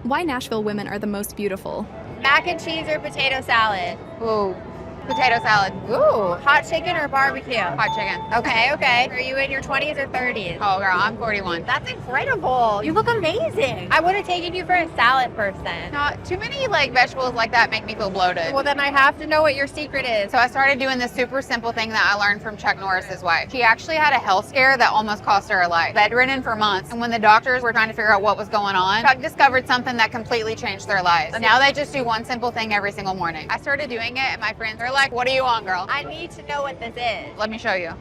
Why Nashville women are the most beautiful. Mac and cheese or potato salad? Ooh, potato salad. Ooh, hot chicken or barbecue? Hot chicken. Okay. Are you in your 20s or 30s? Oh, girl, I'm 41. That's incredible. You look amazing. I would have taken you for a salad person. Not too many vegetables like that make me feel bloated. Well, then I have to know what your secret is. So I started doing this super simple thing that I learned from Chuck Norris's wife. She actually had a health scare that almost cost her her life. Bedridden for months. And when the doctors were trying to figure out what was going on, Chuck discovered something that completely changed their lives. Now they just do one simple thing every single morning. I started doing it and my friends are like, what are you on, girl? I need to know what this is. Let me show you.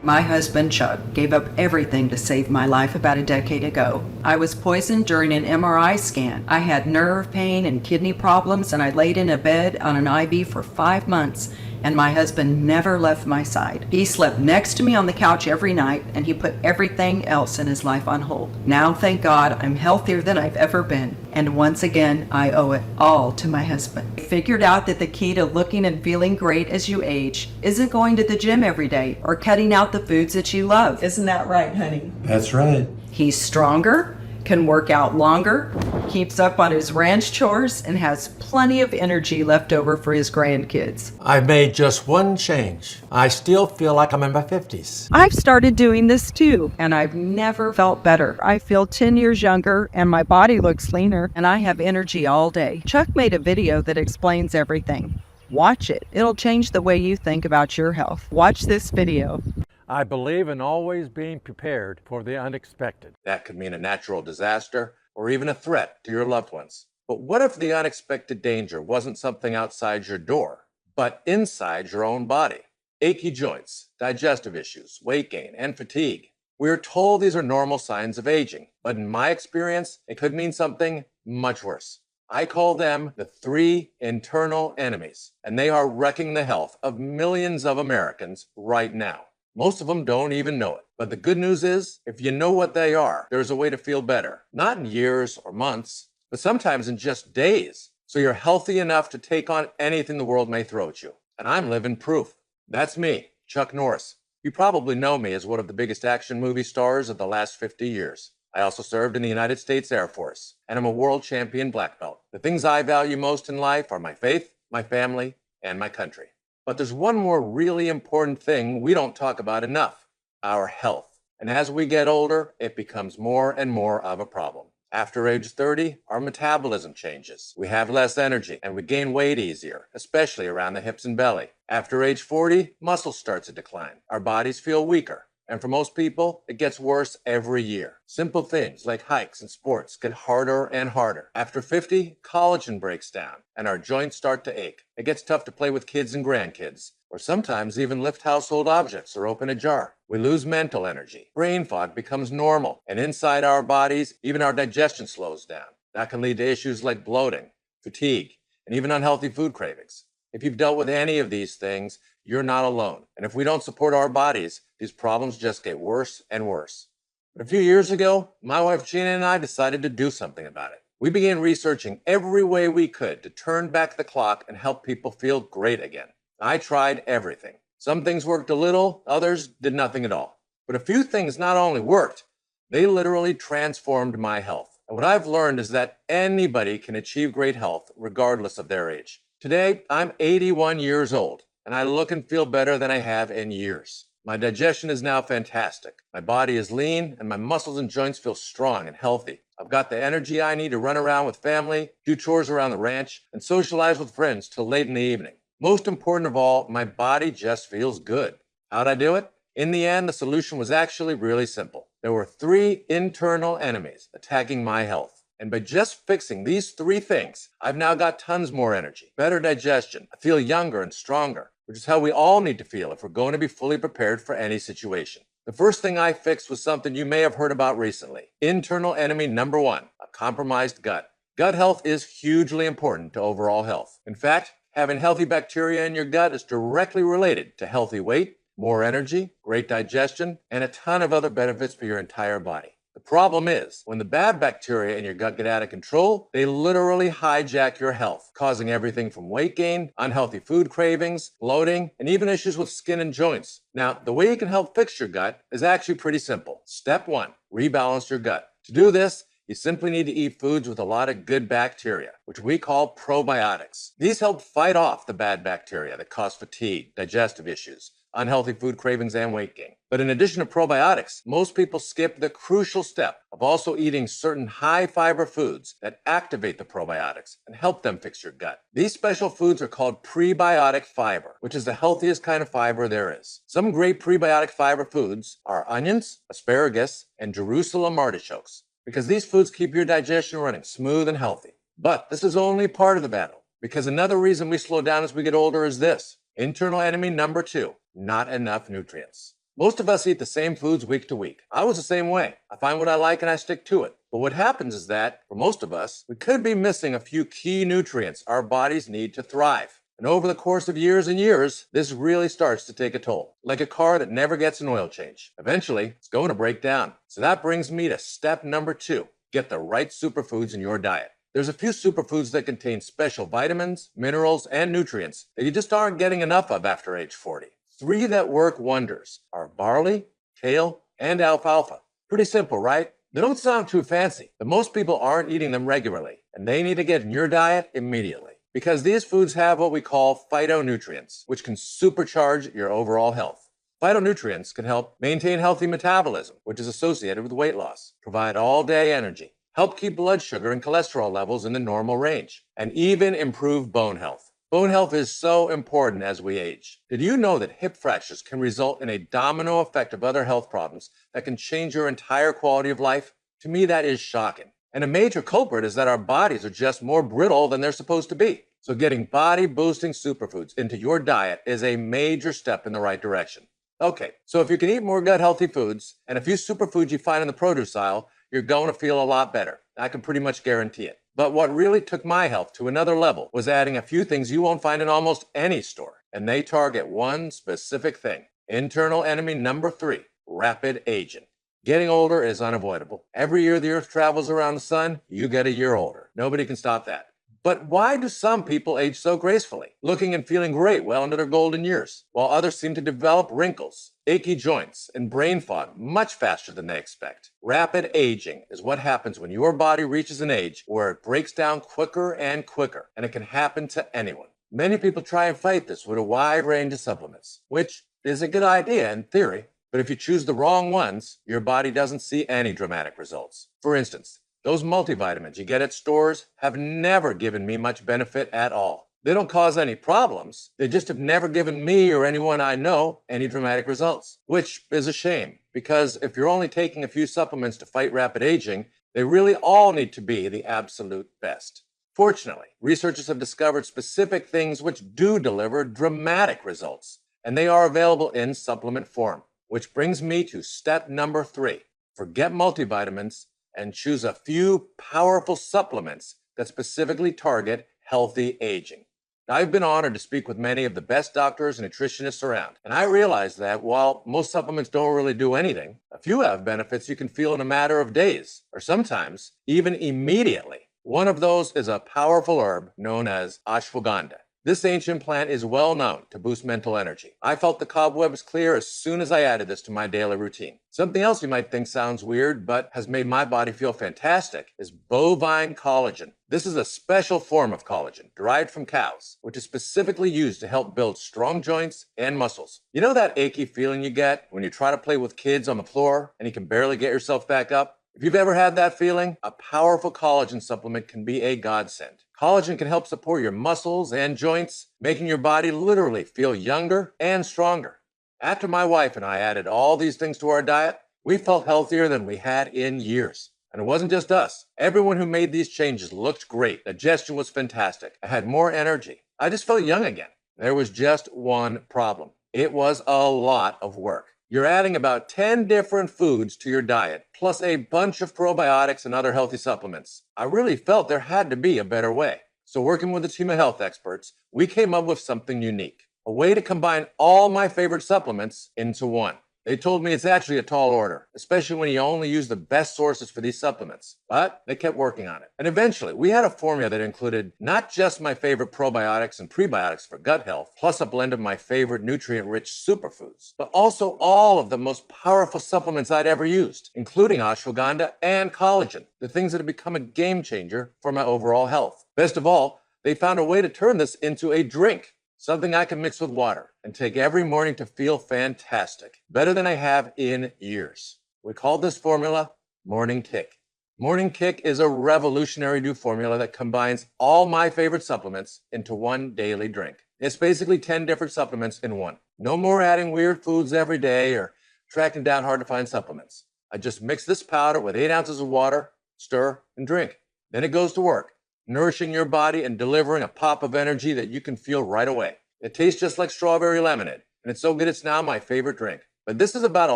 My husband, Chuck, gave up everything to save my life about a decade ago. I was poisoned during an MRI scan. I had nerve pain and kidney problems, and I laid in a bed on an IV for 5 months, and my husband never left my side. He slept next to me on the couch every night, and he put everything else in his life on hold. Now, thank God, I'm healthier than I've ever been, and once again, I owe it all to my husband. I figured out that the key to looking and feeling great as you age isn't going to the gym every day or cutting out the foods that you love. Isn't that right, honey? That's right. He's stronger, can work out longer, keeps up on his ranch chores, and has plenty of energy left over for his grandkids. I've made just one change. I still feel like I'm in my 50s. I've started doing this too, and I've never felt better. I feel 10 years younger, and my body looks leaner, and I have energy all day. Chuck made a video that explains everything. Watch it. It'll change the way you think about your health. Watch this video. I believe in always being prepared for the unexpected. That could mean a natural disaster or even a threat to your loved ones. But what if the unexpected danger wasn't something outside your door, but inside your own body? Achy joints, digestive issues, weight gain, and fatigue. We're told these are normal signs of aging, but in my experience, it could mean something much worse. I call them the 3 internal enemies, and they are wrecking the health of millions of Americans right now. Most of them don't even know it. But the good news is, if you know what they are, there's a way to feel better. Not in years or months, but sometimes in just days. So you're healthy enough to take on anything the world may throw at you. And I'm living proof. That's me, Chuck Norris. You probably know me as one of the biggest action movie stars of the last 50 years. I also served in the United States Air Force, and I'm a world champion black belt. The things I value most in life are my faith, my family, and my country. But there's one more really important thing we don't talk about enough: our health. And as we get older, it becomes more and more of a problem. After age 30, our metabolism changes. We have less energy and we gain weight easier, especially around the hips and belly. After age 40, muscle starts to decline. Our bodies feel weaker. And for most people, it gets worse every year. Simple things like hikes and sports get harder and harder. After 50, collagen breaks down and our joints start to ache. It gets tough to play with kids and grandkids, or sometimes even lift household objects or open a jar. We lose mental energy. Brain fog becomes normal. And inside our bodies, even our digestion slows down. That can lead to issues like bloating, fatigue, and even unhealthy food cravings. If you've dealt with any of these things, you're not alone. And if we don't support our bodies, these problems just get worse and worse. But a few years ago, my wife Gina and I decided to do something about it. We began researching every way we could to turn back the clock and help people feel great again. I tried everything. Some things worked a little, others did nothing at all. But a few things not only worked, they literally transformed my health. And what I've learned is that anybody can achieve great health regardless of their age. Today, I'm 81 years old, and I look and feel better than I have in years. My digestion is now fantastic. My body is lean, and my muscles and joints feel strong and healthy. I've got the energy I need to run around with family, do chores around the ranch, and socialize with friends till late in the evening. Most important of all, my body just feels good. How'd I do it? In the end, the solution was actually really simple. There were 3 internal enemies attacking my health. And by just fixing these 3 things, I've now got tons more energy, better digestion. I feel younger and stronger, which is how we all need to feel if we're going to be fully prepared for any situation. The first thing I fixed was something you may have heard about recently. Internal enemy number 1, a compromised gut. Gut health is hugely important to overall health. In fact, having healthy bacteria in your gut is directly related to healthy weight, more energy, great digestion, and a ton of other benefits for your entire body. The problem is, when the bad bacteria in your gut get out of control, they literally hijack your health, causing everything from weight gain, unhealthy food cravings, bloating, and even issues with skin and joints. Now, the way you can help fix your gut is actually pretty simple. Step 1, rebalance your gut. To do this, You simply need to eat foods with a lot of good bacteria, which we call probiotics. These help fight off the bad bacteria that cause fatigue, digestive issues, unhealthy food cravings, and weight gain. But in addition to probiotics, most people skip the crucial step of also eating certain high-fiber foods that activate the probiotics and help them fix your gut. These special foods are called prebiotic fiber, which is the healthiest kind of fiber there is. Some great prebiotic fiber foods are onions, asparagus, and Jerusalem artichokes, because these foods keep your digestion running smooth and healthy. But this is only part of the battle, because another reason we slow down as we get older is this: internal enemy number 2, not enough nutrients. Most of us eat the same foods week to week. I was the same way. I find what I like and I stick to it. But what happens is that, for most of us, we could be missing a few key nutrients our bodies need to thrive. And over the course of years and years, this really starts to take a toll. Like a car that never gets an oil change. Eventually, it's going to break down. So that brings me to step number 2. Get the right superfoods in your diet. There's a few superfoods that contain special vitamins, minerals, and nutrients that you just aren't getting enough of after age 40. 3 that work wonders are barley, kale, and alfalfa. Pretty simple, right? They don't sound too fancy, but most people aren't eating them regularly, and they need to get in your diet immediately. Because these foods have what we call phytonutrients, which can supercharge your overall health. Phytonutrients can help maintain healthy metabolism, which is associated with weight loss, provide all-day energy, help keep blood sugar and cholesterol levels in the normal range, and even improve bone health. Bone health is so important as we age. Did you know that hip fractures can result in a domino effect of other health problems that can change your entire quality of life? To me, that is shocking. And a major culprit is that our bodies are just more brittle than they're supposed to be. So getting body-boosting superfoods into your diet is a major step in the right direction. Okay, so if you can eat more gut-healthy foods and a few superfoods you find in the produce aisle, you're going to feel a lot better. I can pretty much guarantee it. But what really took my health to another level was adding a few things you won't find in almost any store. And they target one specific thing. Internal enemy number 3, rapid aging. Getting older is unavoidable. Every year the earth travels around the sun, you get a year older. Nobody can stop that. But why do some people age so gracefully, looking and feeling great well into their golden years, while others seem to develop wrinkles, achy joints, and brain fog much faster than they expect? Rapid aging is what happens when your body reaches an age where it breaks down quicker and quicker, and it can happen to anyone. Many people try and fight this with a wide range of supplements, which is a good idea in theory, but if you choose the wrong ones, your body doesn't see any dramatic results. For instance, those multivitamins you get at stores have never given me much benefit at all. They don't cause any problems. They just have never given me or anyone I know any dramatic results, which is a shame, because if you're only taking a few supplements to fight rapid aging, they really all need to be the absolute best. Fortunately, researchers have discovered specific things which do deliver dramatic results, and they are available in supplement form, which brings me to step number 3. Forget multivitamins and choose a few powerful supplements that specifically target healthy aging. Now, I've been honored to speak with many of the best doctors and nutritionists around, and I realize that while most supplements don't really do anything, a few have benefits you can feel in a matter of days, or sometimes even immediately. One of those is a powerful herb known as ashwagandha. This ancient plant is well known to boost mental energy. I felt the cobwebs clear as soon as I added this to my daily routine. Something else you might think sounds weird, but has made my body feel fantastic, is bovine collagen. This is a special form of collagen derived from cows, which is specifically used to help build strong joints and muscles. You know that achy feeling you get when you try to play with kids on the floor and you can barely get yourself back up? If you've ever had that feeling, a powerful collagen supplement can be a godsend. Collagen can help support your muscles and joints, making your body literally feel younger and stronger. After my wife and I added all these things to our diet, we felt healthier than we had in years. And it wasn't just us. Everyone who made these changes looked great. Digestion was fantastic. I had more energy. I just felt young again. There was just one problem. It was a lot of work. You're adding about 10 different foods to your diet, plus a bunch of probiotics and other healthy supplements. I really felt there had to be a better way. So working with a team of health experts, we came up with something unique. A way to combine all my favorite supplements into one. They told me it's actually a tall order, especially when you only use the best sources for these supplements. But they kept working on it. And eventually, we had a formula that included not just my favorite probiotics and prebiotics for gut health, plus a blend of my favorite nutrient-rich superfoods, but also all of the most powerful supplements I'd ever used, including ashwagandha and collagen, the things that have become a game changer for my overall health. Best of all, they found a way to turn this into a drink. Something I can mix with water and take every morning to feel fantastic, better than I have in years. We call this formula Morning Kick. Morning Kick is a revolutionary new formula that combines all my favorite supplements into one daily drink. It's basically 10 different supplements in one. No more adding weird foods every day or tracking down hard to find supplements. I just mix this powder with 8 ounces of water, stir, and drink. Then it goes to work, nourishing your body and delivering a pop of energy that you can feel right away. It tastes just like strawberry lemonade, and it's so good it's now my favorite drink. But this is about a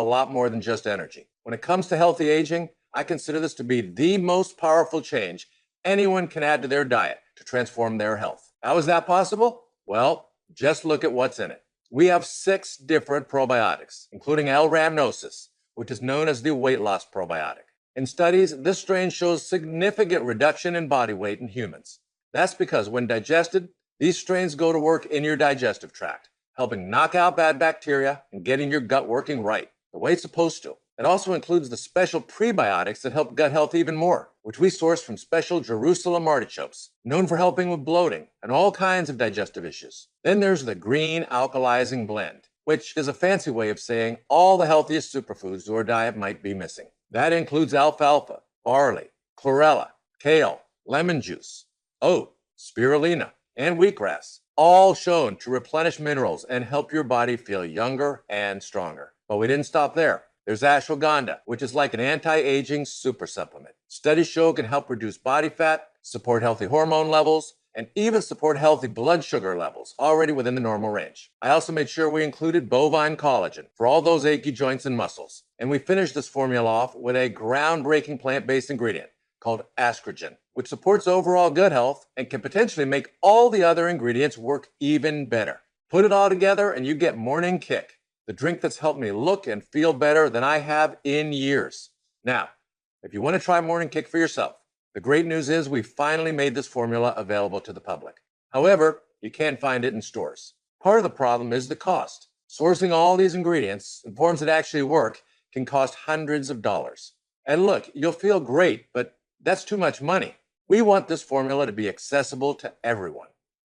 lot more than just energy. When it comes to healthy aging, I consider this to be the most powerful change anyone can add to their diet to transform their health. How is that possible? Well, just look at what's in it. We have 6 different probiotics, including L-rhamnosus, which is known as the weight loss probiotic. In studies, this strain shows significant reduction in body weight in humans. That's because when digested, these strains go to work in your digestive tract, helping knock out bad bacteria and getting your gut working right, the way it's supposed to. It also includes the special prebiotics that help gut health even more, which we source from special Jerusalem artichokes, known for helping with bloating and all kinds of digestive issues. Then there's the green alkalizing blend, which is a fancy way of saying all the healthiest superfoods your diet might be missing. That includes alfalfa, barley, chlorella, kale, lemon juice, oat, spirulina, and wheatgrass, all shown to replenish minerals and help your body feel younger and stronger. But we didn't stop there. There's ashwagandha, which is like an anti-aging super supplement. Studies show it can help reduce body fat, support healthy hormone levels, and even support healthy blood sugar levels already within the normal range. I also made sure we included bovine collagen for all those achy joints and muscles. And we finished this formula off with a groundbreaking plant-based ingredient called ascogen, which supports overall gut health and can potentially make all the other ingredients work even better. Put it all together and you get Morning Kick, the drink that's helped me look and feel better than I have in years. Now, if you want to try Morning Kick for yourself, the great news is we finally made this formula available to the public. However, you can't find it in stores. Part of the problem is the cost. Sourcing all these ingredients in forms that actually work can cost hundreds of dollars. And look, you'll feel great, but that's too much money. We want this formula to be accessible to everyone.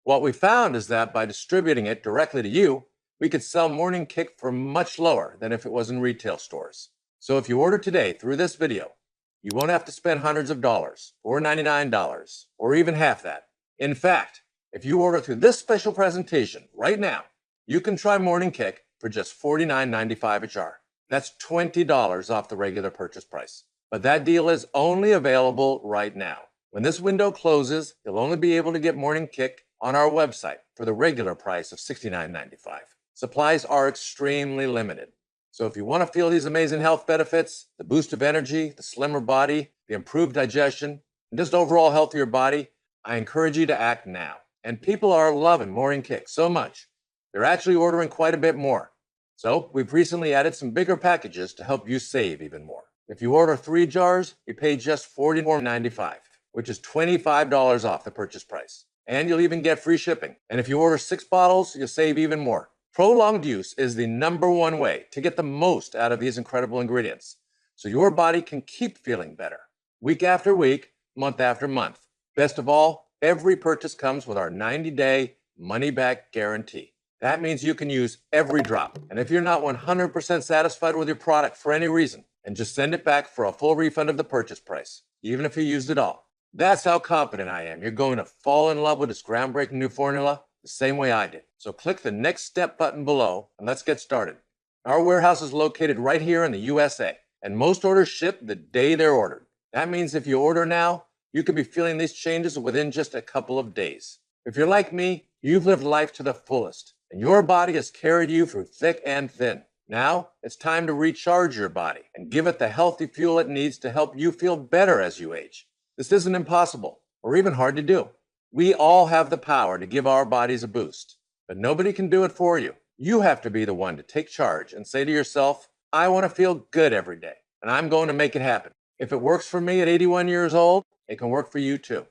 What we found is that by distributing it directly to you, we could sell Morning Kick for much lower than if it was in retail stores. So if you order today through this video, you won't have to spend hundreds of dollars, or $99, or even half that. In fact, if you order through this special presentation right now, you can try Morning Kick for just $49.95 a jar. That's $20 off the regular purchase price. But that deal is only available right now. When this window closes, you'll only be able to get Morning Kick on our website for the regular price of $69.95. Supplies are extremely limited. So if you want to feel these amazing health benefits, the boost of energy, the slimmer body, the improved digestion, and just overall healthier body, I encourage you to act now. And people are loving Morning Kick so much, they're actually ordering quite a bit more. So we've recently added some bigger packages to help you save even more. If you order 3 jars, you pay just $44.95, which is $25 off the purchase price. And you'll even get free shipping. And if you order 6 bottles, you'll save even more. Prolonged use is the #1 way to get the most out of these incredible ingredients, so your body can keep feeling better, week after week, month after month. Best of all, every purchase comes with our 90-day money-back guarantee. That means you can use every drop. And if you're not 100% satisfied with your product for any reason, and just send it back for a full refund of the purchase price, even if you used it all. That's how confident I am you're going to fall in love with this groundbreaking new formula the same way I did. So click the next step button below and let's get started. Our warehouse is located right here in the USA, and most orders ship the day they're ordered. That means if you order now, you could be feeling these changes within just a couple of days. If you're like me, you've lived life to the fullest, and your body has carried you through thick and thin. Now, it's time to recharge your body and give it the healthy fuel it needs to help you feel better as you age. This isn't impossible or even hard to do. We all have the power to give our bodies a boost, but nobody can do it for you. You have to be the one to take charge and say to yourself, I want to feel good every day, and I'm going to make it happen. If it works for me at 81 years old, it can work for you too.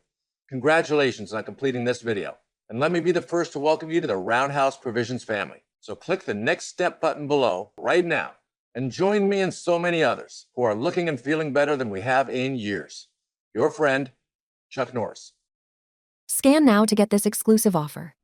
Congratulations on completing this video. And let me be the first to welcome you to the Roundhouse Provisions family. So click the next step button below right now and join me and so many others who are looking and feeling better than we have in years. Your friend, Chuck Norris. Scan now to get this exclusive offer.